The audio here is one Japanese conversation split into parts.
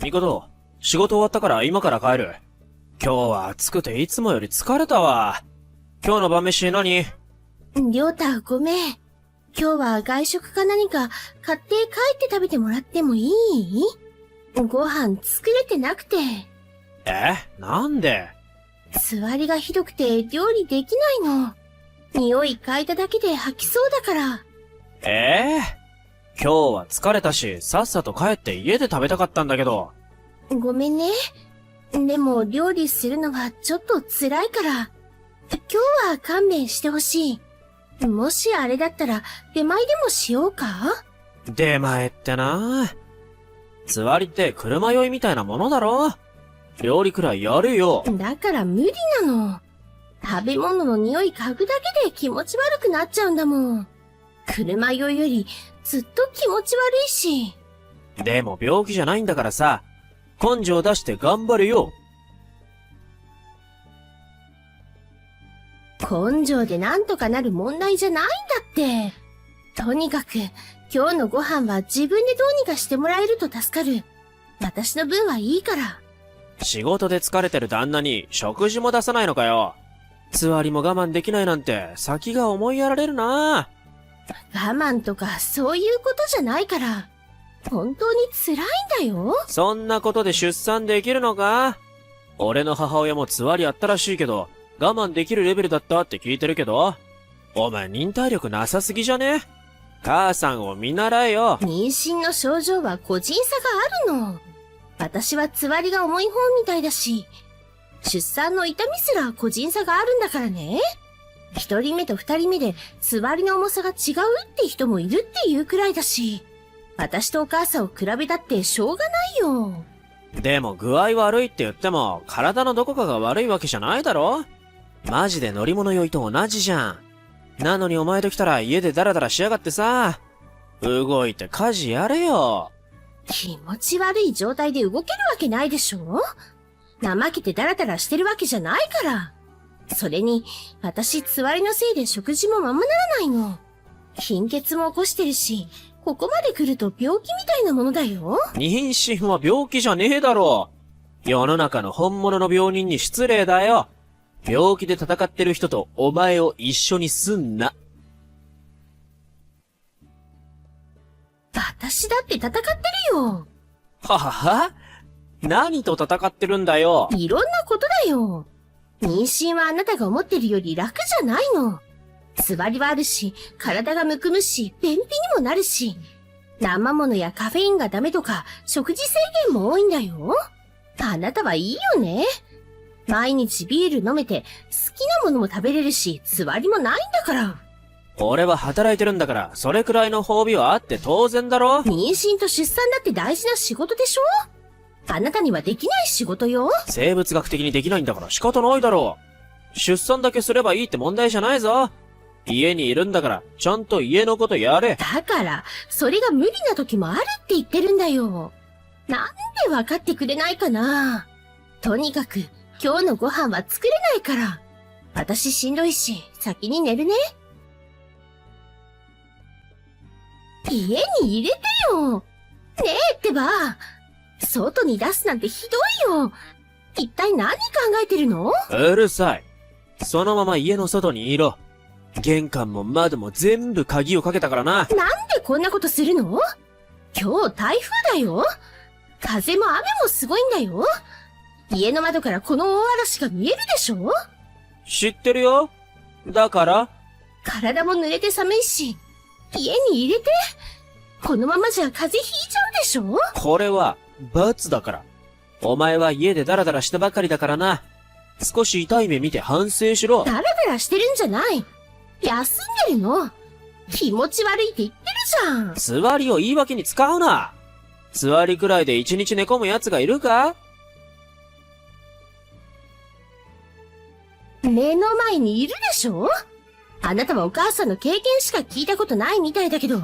みこと、仕事終わったから今から帰る。今日は暑くていつもより疲れたわ。今日の晩飯何？りょうた、ごめん。今日は外食か何か買って帰って食べてもらってもいい？ご飯作れてなくて。なんで？座りがひどくて料理できないの。匂い嗅いだだけで吐きそうだから。今日は疲れたし、さっさと帰って家で食べたかったんだけど。ごめんね。でも料理するのはちょっと辛いから、今日は勘弁してほしい。もしあれだったら出前でもしようか？出前ってな。座りって車酔いみたいなものだろ？料理くらいやるよ。だから無理なの。食べ物の匂い嗅ぐだけで気持ち悪くなっちゃうんだもん。車酔いよりずっと気持ち悪いし。でも病気じゃないんだからさ、根性出して頑張るよ。根性でなんとかなる問題じゃないんだって。とにかく今日のご飯は自分でどうにかしてもらえると助かる。私の分はいいから。仕事で疲れてる旦那に食事も出さないのかよ。座りも我慢できないなんて先が思いやられるな。我慢とかそういうことじゃないから。本当に辛いんだよ。そんなことで出産できるのか？俺の母親も座りあったらしいけど、我慢できるレベルだったって聞いてるけど、お前忍耐力なさすぎじゃね？母さんを見習えよ。妊娠の症状は個人差があるの。私はつわりが重い方みたいだし、出産の痛みすら個人差があるんだからね。一人目と二人目でつわりの重さが違うって人もいるっていうくらいだし、私とお母さんを比べたってしょうがないよ。でも具合悪いって言っても体のどこかが悪いわけじゃないだろ？マジで乗り物酔いと同じじゃん。なのにお前と来たら家でダラダラしやがってさ。動いて家事やれよ。気持ち悪い状態で動けるわけないでしょ？怠けてダラダラしてるわけじゃないから。それに、私、つわりのせいで食事もままならないの。貧血も起こしてるし、ここまで来ると病気みたいなものだよ。妊娠は病気じゃねえだろ。世の中の本物の病人に失礼だよ。病気で戦ってる人とお前を一緒にすんな。私だって戦ってるよ。は何と戦ってるんだよ。いろんなことだよ。妊娠はあなたが思ってるより楽じゃないの。つわりはあるし、体がむくむし、便秘にもなるし、生物やカフェインがダメとか、食事制限も多いんだよ。あなたはいいよね。毎日ビール飲めて、好きなものも食べれるし、つわりもないんだから。俺は働いてるんだから、それくらいの褒美はあって当然だろ。妊娠と出産だって大事な仕事でしょ？あなたにはできない仕事よ。生物学的にできないんだから仕方ないだろう。出産だけすればいいって問題じゃないぞ。家にいるんだから、ちゃんと家のことやれ。だから、それが無理な時もあるって言ってるんだよ。なんで分かってくれないかな。とにかく、今日のご飯は作れないから。私しんどいし、先に寝るね。家に入れてよ。ねえってば。外に出すなんてひどいよ。一体何考えてるの？うるさい。そのまま家の外にいろ。玄関も窓も全部鍵をかけたからな。なんでこんなことするの？今日台風だよ。風も雨もすごいんだよ。家の窓からこの大嵐が見えるでしょ？知ってるよ。だから体も濡れて寒いし、家に入れて。このままじゃ風邪ひいちゃうでしょ？これは罰だから。お前は家でダラダラしたばかりだからな。少し痛い目見て反省しろ。ダラダラしてるんじゃない。休んでるの。気持ち悪いって言ってるじゃん。座りを言い訳に使うな。座りくらいで一日寝込む奴がいるか？目の前にいるでしょ？あなたはお母さんの経験しか聞いたことないみたいだけど、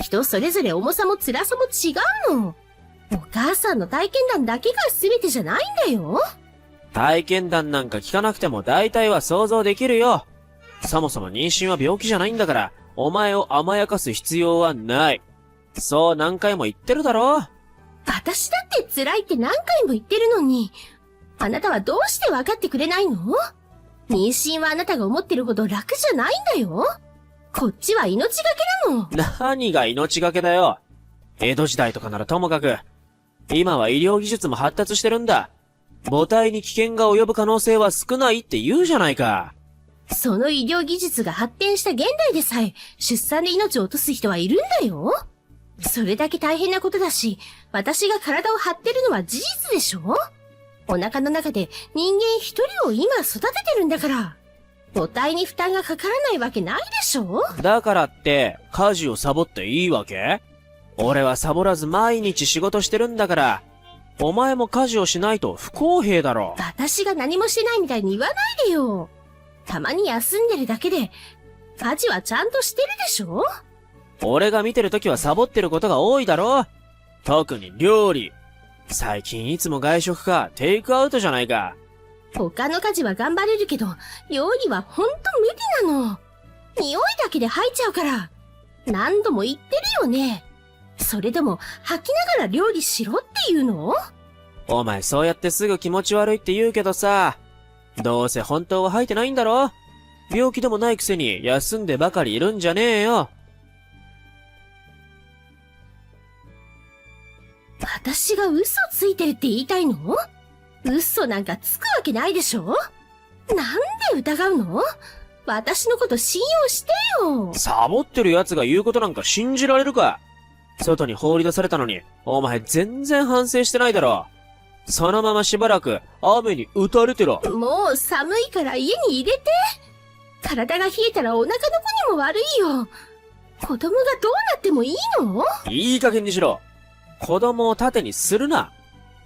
人それぞれ重さも辛さも違うの。お母さんの体験談だけが全てじゃないんだよ。体験談なんか聞かなくても大体は想像できるよ。そもそも妊娠は病気じゃないんだから、お前を甘やかす必要はない。そう何回も言ってるだろ。私だって辛いって何回も言ってるのに、あなたはどうして分かってくれないの？妊娠はあなたが思ってるほど楽じゃないんだよ。こっちは命がけなの。何が命がけだよ。江戸時代とかならともかく、今は医療技術も発達してるんだ。母体に危険が及ぶ可能性は少ないって言うじゃないか。その医療技術が発展した現代でさえ、出産で命を落とす人はいるんだよ。それだけ大変なことだし、私が体を張ってるのは事実でしょ？お腹の中で人間一人を今育ててるんだから。母体に負担がかからないわけないでしょ？だからって、家事をサボっていいわけ？俺はサボらず毎日仕事してるんだから、お前も家事をしないと不公平だろ。私が何もしてないみたいに言わないでよ。たまに休んでるだけで、家事はちゃんとしてるでしょ？俺が見てるときはサボってることが多いだろ。特に料理。最近いつも外食かテイクアウトじゃないか。他の家事は頑張れるけど、料理はほんと無理なの。匂いだけで吐いちゃうから。何度も言ってるよね。それでも吐きながら料理しろって言うの？お前そうやってすぐ気持ち悪いって言うけどさ、どうせ本当は吐いてないんだろ？病気でもないくせに休んでばかりいるんじゃねえよ。私が嘘ついてるって言いたいの？嘘なんかつくわけないでしょ？なんで疑うの？私のこと信用してよ。サボってる奴が言うことなんか信じられるか？外に放り出されたのに、お前全然反省してないだろ。そのまましばらく雨に打たれてろ。もう寒いから家に入れて。体が冷えたらお腹の子にも悪いよ。子供がどうなってもいいの？いい加減にしろ。子供を盾にするな。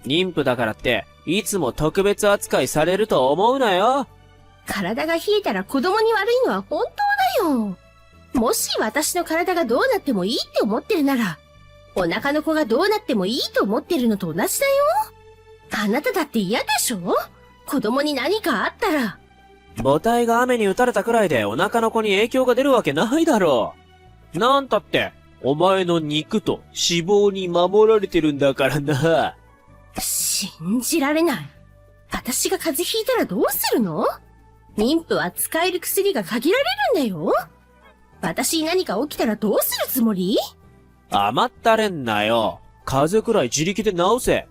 妊婦だからって、いつも特別扱いされると思うなよ。体が冷えたら子供に悪いのは本当だよ。もし私の体がどうなってもいいって思ってるなら、お腹の子がどうなってもいいと思ってるのと同じだよ。あなただって嫌でしょ？子供に何かあったら。母体が雨に打たれたくらいでお腹の子に影響が出るわけないだろう。なんたって、お前の肉と脂肪に守られてるんだからな。信じられない。私が風邪ひいたらどうするの？妊婦は使える薬が限られるんだよ。私に何か起きたらどうするつもり？甘ったれんなよ。風邪くらい自力で治せ。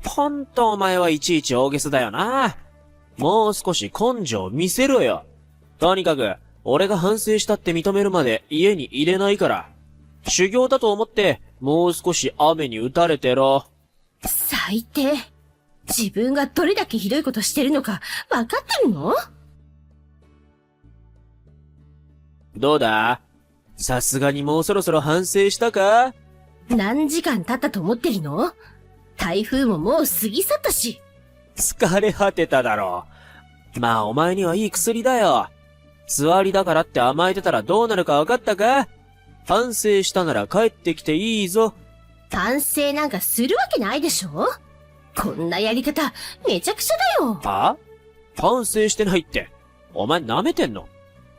ほんとお前はいちいち大げさだよな。もう少し根性見せろよ。とにかく、俺が反省したって認めるまで家に入れないから。修行だと思って、もう少し雨に打たれてろ。最低。自分がどれだけひどいことしてるのか分かってるの？どうだ？さすがにもうそろそろ反省したか？何時間経ったと思ってるの？台風ももう過ぎ去ったし。疲れ果てただろう。まあお前にはいい薬だよ。座りだからって甘えてたらどうなるか分かったか？反省したなら帰ってきていいぞ。反省なんかするわけないでしょ？こんなやり方、めちゃくちゃだよ。は？反省してないって、お前舐めてんの？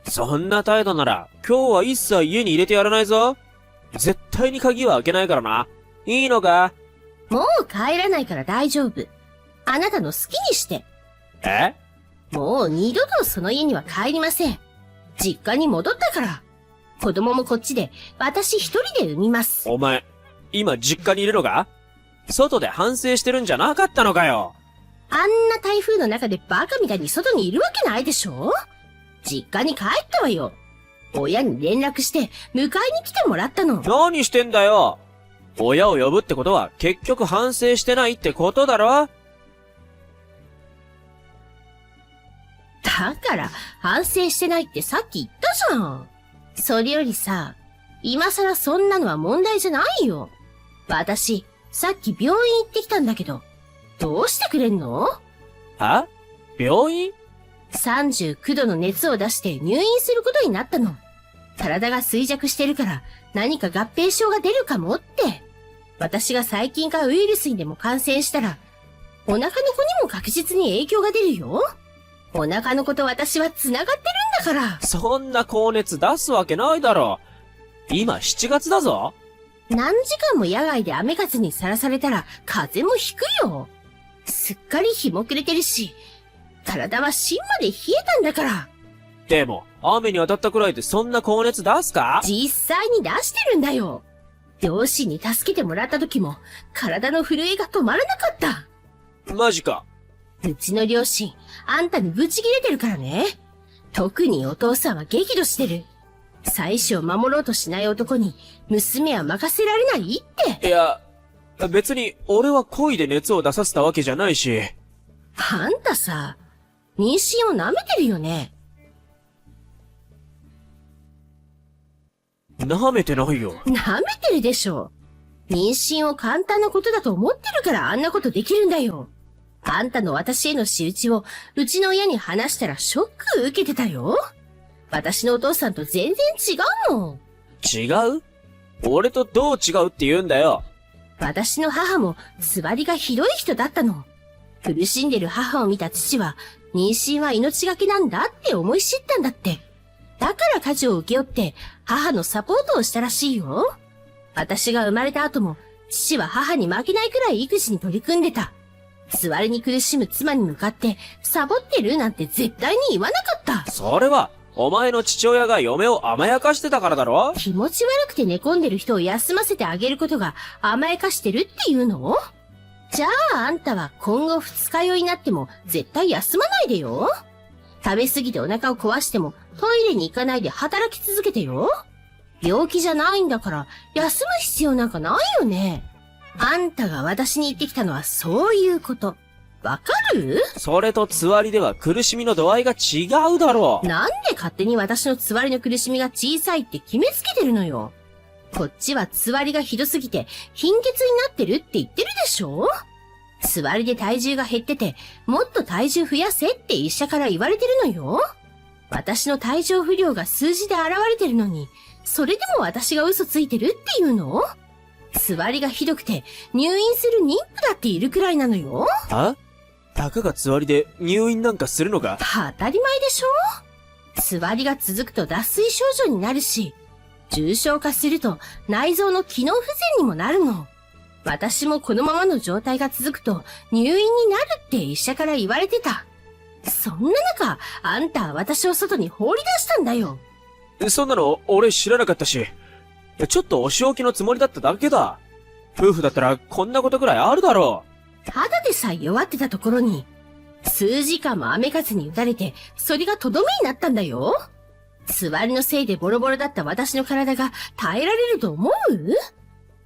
そんな態度なら、今日は一切家に入れてやらないぞ。絶対に鍵は開けないからな。いいのか？もう帰らないから大丈夫。あなたの好きにして。え？もう二度とその家には帰りません。実家に戻ったから。子供もこっちで、私一人で産みます。お前、今実家にいるのか？外で反省してるんじゃなかったのかよ。あんな台風の中でバカみたいに外にいるわけないでしょ？実家に帰ったわよ。親に連絡して迎えに来てもらったの。何してんだよ。親を呼ぶってことは結局反省してないってことだろ？だから反省してないってさっき言ったじゃん。それよりさ、今更そんなのは問題じゃないよ。私、さっき病院行ってきたんだけど、どうしてくれんの？は？病院？39度の熱を出して入院することになったの。体が衰弱してるから何か合併症が出るかもって。私が細菌かウイルスにでも感染したら、お腹の子にも確実に影響が出るよ。お腹の子と私は繋がってるんだから。そんな高熱出すわけないだろ。今7月だぞ。何時間も野外で雨風にさらされたら風邪もひくよ。すっかり日も暮れてるし、体は芯まで冷えたんだから。でも、雨に当たったくらいでそんな高熱出すか？実際に出してるんだよ。両親に助けてもらった時も、体の震えが止まらなかった。マジか。うちの両親、あんたにブチ切れてるからね。特にお父さんは激怒してる。妻子を守ろうとしない男に、娘は任せられないって。いや、別に俺は恋で熱を出させたわけじゃないし。あんたさ、妊娠を舐めてるよね。舐めてないよ。舐めてるでしょ。妊娠を簡単なことだと思ってるからあんなことできるんだよ。あんたの私への仕打ちをうちの親に話したらショック受けてたよ。私のお父さんと全然違うもん。違う？俺とどう違うって言うんだよ。私の母もつわりがひどい人だったの。苦しんでる母を見た父は妊娠は命がけなんだって思い知ったんだって。だから家事を請け負って母のサポートをしたらしいよ。私が生まれた後も父は母に負けないくらい育児に取り組んでた。つわりに苦しむ妻に向かってサボってるなんて絶対に言わなかった。それは、お前の父親が嫁を甘やかしてたからだろ？気持ち悪くて寝込んでる人を休ませてあげることが甘やかしてるっていうの？じゃああんたは今後二日酔いになっても絶対休まないでよ。食べ過ぎてお腹を壊してもトイレに行かないで働き続けてよ。病気じゃないんだから休む必要なんかないよね。あんたが私に言ってきたのはそういうこと。わかる？それとつわりでは苦しみの度合いが違うだろう。なんで勝手に私のつわりの苦しみが小さいって決めつけてるのよ。こっちはつわりがひどすぎて貧血になってるって言ってるでしょ？つわりで体重が減ってて、もっと体重増やせって医者から言われてるのよ。私の体調不良が数字で現れてるのに、それでも私が嘘ついてるっていうの？つわりがひどくて入院する妊婦だっているくらいなのよ。たかがつわりで入院なんかするのか？当たり前でしょ？つわりが続くと脱水症状になるし、重症化すると内臓の機能不全にもなるの。私もこのままの状態が続くと入院になるって医者から言われてた。そんな中、あんたは私を外に放り出したんだよ。そんなの俺知らなかったし。ちょっとお仕置きのつもりだっただけだ。夫婦だったらこんなことくらいあるだろう。肌でさえ弱ってたところに、数時間も雨風に打たれて、それがとどめになったんだよ。つわりのせいでボロボロだった私の体が耐えられると思う？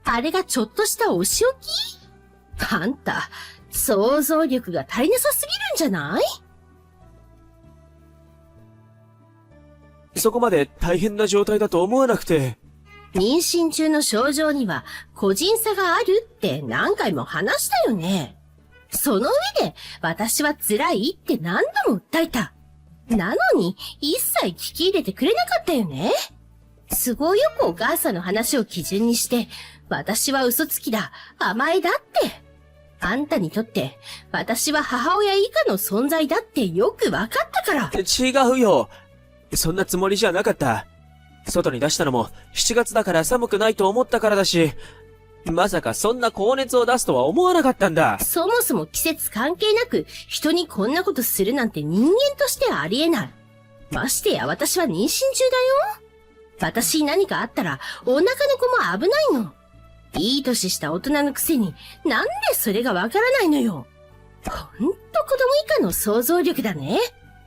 あれがちょっとしたお仕置き？あんた、想像力が足りなさすぎるんじゃない？そこまで大変な状態だと思わなくて。妊娠中の症状には個人差があるって何回も話したよね。その上で私は辛いって何度も訴えた。なのに一切聞き入れてくれなかったよね。都合よくお母さんの話を基準にして、私は嘘つきだ、甘えだって。あんたにとって私は母親以下の存在だってよくわかったから。違うよ。そんなつもりじゃなかった。外に出したのも7月だから寒くないと思ったからだし、まさかそんな高熱を出すとは思わなかったんだ。そもそも季節関係なく人にこんなことするなんて人間としてありえない。ましてや私は妊娠中だよ。私に何かあったらお腹の子も危ないの。いい年した大人のくせになんでそれがわからないのよ。ほんと子供以下の想像力だね。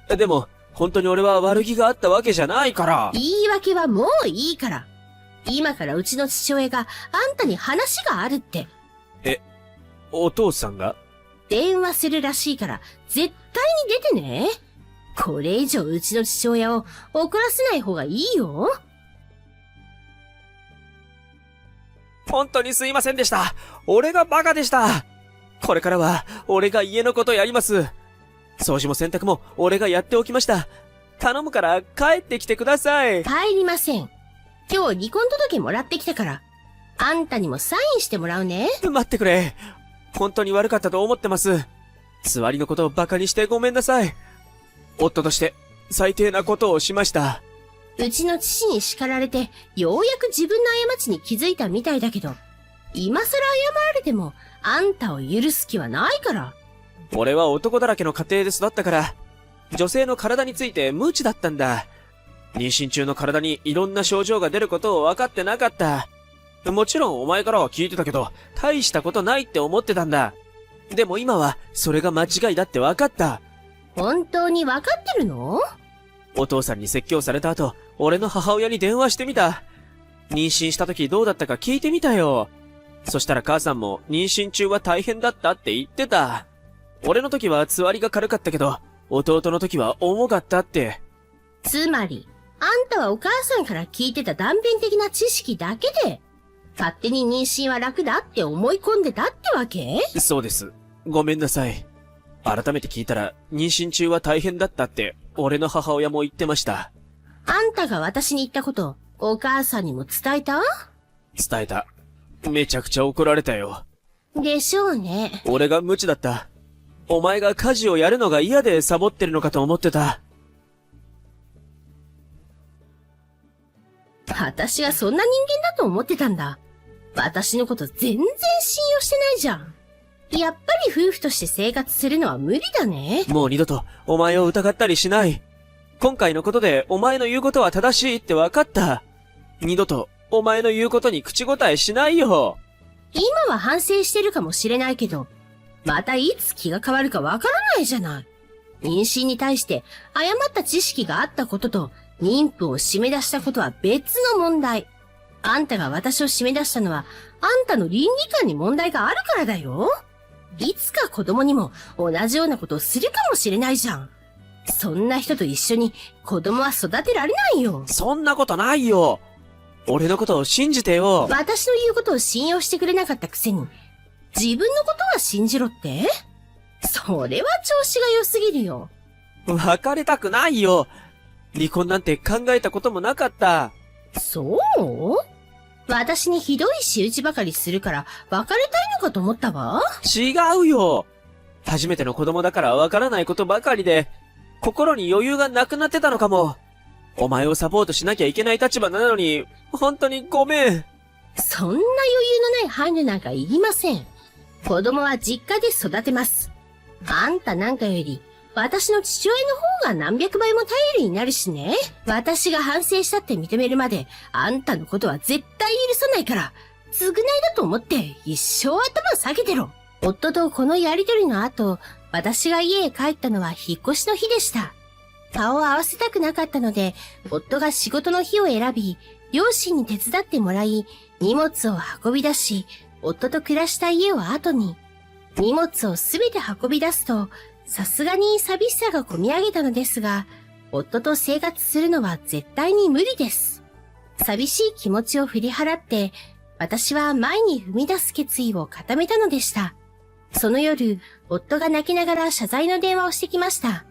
でも本当に俺は悪気があったわけじゃないから。言い訳はもういいから。今からうちの父親があんたに話があるって。お父さんが？電話するらしいから絶対に出てね。これ以上うちの父親を怒らせない方がいいよ。本当にすいませんでした。俺がバカでした。これからは俺が家のことやります。掃除も洗濯も俺がやっておきました。頼むから帰ってきてください。帰りません。今日離婚届もらってきたから、あんたにもサインしてもらうね。待ってくれ。本当に悪かったと思ってます。つわりのことをバカにしてごめんなさい。夫として最低なことをしました。うちの父に叱られて、ようやく自分の過ちに気づいたみたいだけど、今更謝られても、あんたを許す気はないから。俺は男だらけの家庭で育ったから、女性の体について無知だったんだ。妊娠中の体にいろんな症状が出ることを分かってなかった。もちろんお前からは聞いてたけど、大したことないって思ってたんだ。でも今は、それが間違いだって分かった。本当に分かってるの？お父さんに説教された後、俺の母親に電話してみた。妊娠した時どうだったか聞いてみたよ。そしたら母さんも妊娠中は大変だったって言ってた。俺の時はつわりが軽かったけど、弟の時は重かったって。つまり、あんたはお母さんから聞いてた断片的な知識だけで、勝手に妊娠は楽だって思い込んでたってわけ？そうです。ごめんなさい。改めて聞いたら、妊娠中は大変だったって、俺の母親も言ってました。あんたが私に言ったこと、お母さんにも伝えた？伝えた。めちゃくちゃ怒られたよ。でしょうね。俺が無知だった。お前が家事をやるのが嫌でサボってるのかと思ってた。私がそんな人間だと思ってたんだ。私のこと全然信用してないじゃん。やっぱり夫婦として生活するのは無理だね。もう二度とお前を疑ったりしない。今回のことでお前の言うことは正しいって分かった。二度とお前の言うことに口答えしないよ。今は反省してるかもしれないけど、またいつ気が変わるかわからないじゃない。妊娠に対して誤った知識があったことと妊婦を締め出したことは別の問題。あんたが私を締め出したのはあんたの倫理観に問題があるからだよ。いつか子供にも同じようなことをするかもしれないじゃん。そんな人と一緒に子供は育てられないよ。そんなことないよ。俺のことを信じてよ。私の言うことを信用してくれなかったくせに、自分のことは信じろって？それは調子が良すぎるよ。別れたくないよ。離婚なんて考えたこともなかった。そう？私にひどい仕打ちばかりするから別れたいのかと思ったわ。違うよ。初めての子供だからわからないことばかりで、心に余裕がなくなってたのかも。お前をサポートしなきゃいけない立場なのに、本当にごめん。そんな余裕のない配慮なんかいりません。子供は実家で育てます。あんたなんかより、私の父親の方が何百倍も頼りになるしね。私が反省したって認めるまで、あんたのことは絶対許さないから、償いだと思って一生頭下げてろ。夫とこのやりとりの後、私が家へ帰ったのは引っ越しの日でした。顔を合わせたくなかったので、夫が仕事の日を選び、両親に手伝ってもらい、荷物を運び出し、夫と暮らした家を後に、荷物をすべて運び出すと、さすがに寂しさがこみ上げたのですが、夫と生活するのは絶対に無理です。寂しい気持ちを振り払って、私は前に踏み出す決意を固めたのでした。その夜、夫が泣きながら謝罪の電話をしてきました。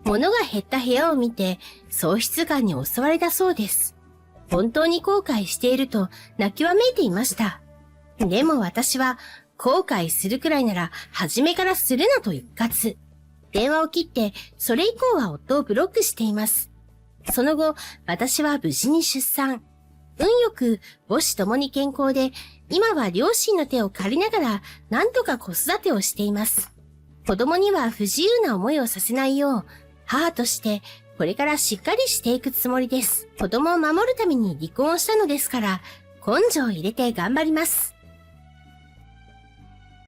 物が減った部屋を見て、喪失感に襲われたそうです。本当に後悔していると泣きわめいていました。でも私は、後悔するくらいなら、初めからするなと一括。電話を切って、それ以降は夫をブロックしています。その後、私は無事に出産。運よく母子ともに健康で、今は両親の手を借りながら、なんとか子育てをしています。子供には不自由な思いをさせないよう、母としてこれからしっかりしていくつもりです。子供を守るために離婚をしたのですから、根性を入れて頑張ります。